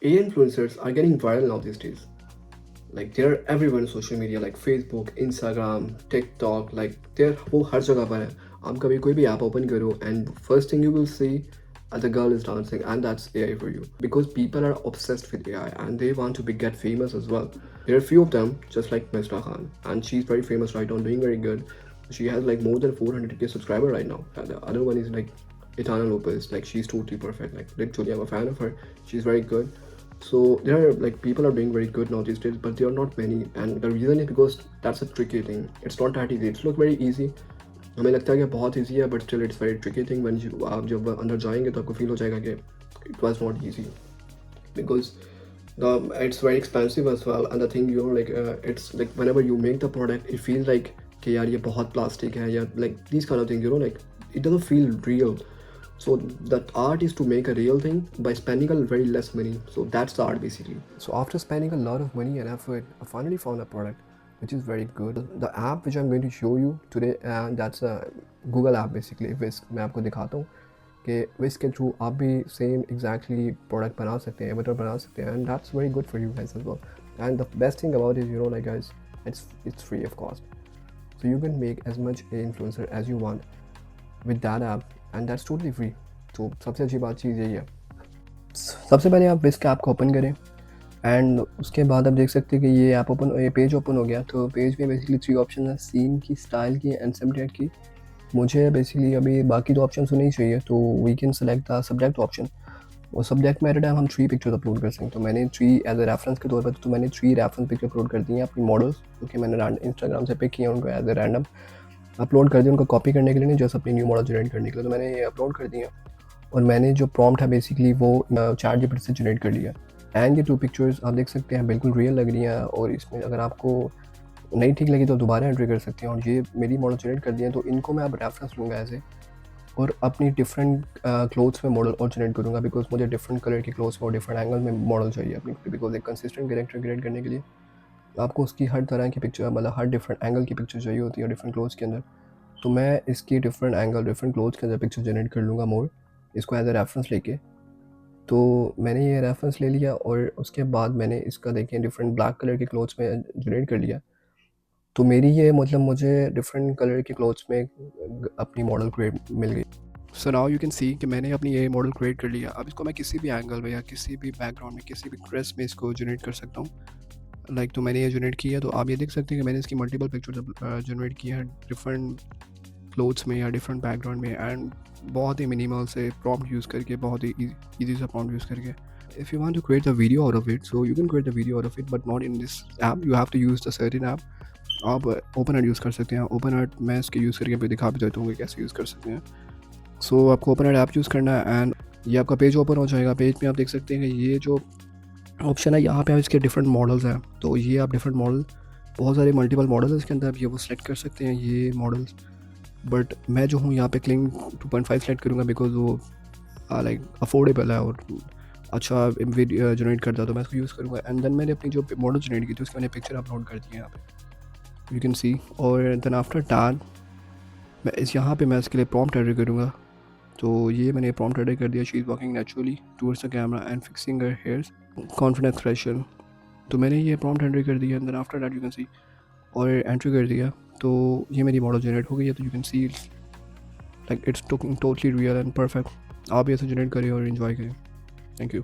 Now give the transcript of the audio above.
AI influencers are getting viral now these days. Like they're everywhere on social media, like Facebook, Instagram, TikTok. Like they're वो हर जगह पर है. आप कभी कोई भी app open करो and first thing you will see, the girl is dancing, and that's AI for you. Because people are obsessed with AI and they want to get famous as well. There are few of them, just like Mr. Khan, and she's very famous right now, doing very good. She has like more than 400k subscriber right now. And the other one is like Etana Lopez. Like she's totally perfect. Like literally, I'm a fan of her. She's very good. So there are like people are doing very good now these days, but there are not many, and the reason is because that's a tricky thing. It's not that easy. It's look very easy. हमें लगता है कि बहुत easy है, but still it's very tricky thing. When you आप जब अंदर जाएंगे तो आपको फील हो जाएगा कि it was not easy, because the it's very expensive as well. And the thing, you know, like it's like whenever you make the product, it feels like कि यार ये बहुत plastic है, या like these kind of things, you know, like it doesn't feel real. So the art is to make a real thing by spending a very less money. So that's the art basically. So after spending a lot of money and effort, I finally found a product which is very good. The app which I'm going to show you today, that's a Google app basically. Whisk मैं आपको दिखाता हूँ कि Whisk के through आप भी same exactly product बना सकते हैं, एवटर बना सकते हैं, and that's very good for you guys as well. And the best thing about is, you know, like guys, it's free of cost. So you can make as much a influencer as you want with that app, and that's totally free. तो सबसे अच्छी बात चीज़ यही है. सबसे पहले आप Whisk app को ओपन करें, एंड उसके बाद आप देख सकते हैं कि ये पेज ओपन हो गया. तो पेज में बेसिकली 3 ऑप्शन है, सीन की, स्टाइल की एंड सब्जेक्ट की. मुझे बेसिकली अभी बाकी 2 ऑप्शन नहीं चाहिए, तो we can select the subject option. और सब्जेक्ट में एट टाइम हम 3 पिक्चर्स अपलोड कर सकते हैं. तो मैंने 3 एज ए रेफरेंस के तौर पर, तो मैंने 3 रेफरेंस पिक्चर अपलोड कर दी हैं अपनी मॉडल्स, क्योंकि मैंने इंस्टाग्राम से पिक किया उनको एज ए रैंडम अपलोड कर दिया, उनको कॉपी करने के लिए नहीं, जस्ट अपनी न्यू मॉडल जनरेट करने के लिए. तो मैंने ये अपलोड कर दिया, और मैंने जो प्रॉम्प्ट है बेसिकली वो ChatGPT से जनरेट कर लिया. एंड ये 2 पिक्चर्स आप देख सकते हैं बिल्कुल रियल लग रही हैं, और इसमें अगर आपको नहीं ठीक लगी तो दोबारा एंट्री कर सकते हैं. और ये मेरी मॉडल जनरेट कर दिया है, तो इनको मैं अब रेफरेंस लूँगा ऐसे, और अपनी डिफरेंट क्लोथ्स में मॉडल और जनरेट करूँगा, बिकॉज मुझे डिफरेंट कलर की क्लोथ्स में और डिफरेंट एंगल में मॉडल चाहिए अपनी, बिकॉज एक कंसिस्टेंट कैरेक्टर क्रिएट करने के लिए आपको उसकी हर तरह की पिक्चर, मतलब हर डिफरेंट एंगल की पिक्चर चाहिए होती है डिफरेंट क्लोथ्स के अंदर. तो मैं इसकी डिफरेंट एंगल, डिफरेंट क्लोथ्स के अंदर पिक्चर जनरेट कर लूँगा मोर, इसको एज ए रेफरेंस लेके. तो मैंने ये रेफरेंस ले लिया, और उसके बाद मैंने इसका देखें डिफरेंट ब्लैक कलर के क्लोथ्स में जनरेट कर लिया. तो मेरी ये मतलब मुझे डिफरेंट कलर के क्लोथ्स में अपनी मॉडल क्रिएट मिल गई. सो नाउ यू कैन सी कि मैंने अपनी ये मॉडल क्रिएट कर लिया. अब इसको मैं किसी भी एंगल में या किसी भी बैकग्राउंड में, किसी भी ड्रेस में इसको जनरेट कर सकता हूँ. लाइक तो मैंने ये जनरेट किया, तो आप ये देख सकते हैं कि मैंने इसकी मल्टीपल पिक्चर्स जनरेट किया है डिफरेंट क्लोथ्स में या डिफरेंट बैकग्राउंड में, एंड बहुत ही मिनिमल से प्रॉम्प्ट यूज़ करके, बहुत ही ईजी सा प्रॉम्प्ट यूज़ करके. If you want to create a video out of it, so you can create a video out of it, but not in this app. You have to use the certain app. आप open art use कर सकते हैं. Open art मैं इसके use करके भी दिखा भी देता हूँ कि कैसे यूज़ कर सकते हैं. सो आपको ओपन आर्ट ऐप यूज़ करना है, एंड ये आपका पेज ओपन हो जाएगा. पेज में आप देख सकते हैं कि ये जो ऑप्शन है यहाँ पे आप इसके डिफरेंट मॉडल्स हैं. तो ये आप डिफरेंट मॉडल, बहुत सारे मल्टीपल मॉडल्स हैं इसके अंदर, आप ये वो सेलेक्ट कर सकते हैं ये मॉडल्स. बट मैं जो हूँ यहाँ पे क्लिंग 2.5 सेलेक्ट करूँगा, बिकॉज वो लाइक अफोर्डेबल है और अच्छा वीडियो जनरेट करता है, तो मैं इसको यूज़ करूँगा. एंड देन मैंने अपनी जो मॉडल जनरेट की थी उसकी मैंने पिक्चर अपलोड कर दी है यहाँ पे, यू कैन सी. और देन आफ्टर दैट मैं यहाँ पे मैं इसके लिए प्रॉम्प्ट एडिट करूँगा. तो ये मैंने प्रॉम्प्ट एडिट कर दिया. She is walking naturally towards the camera and fixing her hairs, confidence expression. तो मैंने ये प्रॉम्प्ट एडिट कर दिया. Then after that you can see, और एंट्री कर दिया, तो ये मेरी मॉडल जनरेट हो गई है. तो you can C like it's totally real and perfect. आप भी ऐसे जनरेट करें और इन्जॉय करें. Thank you.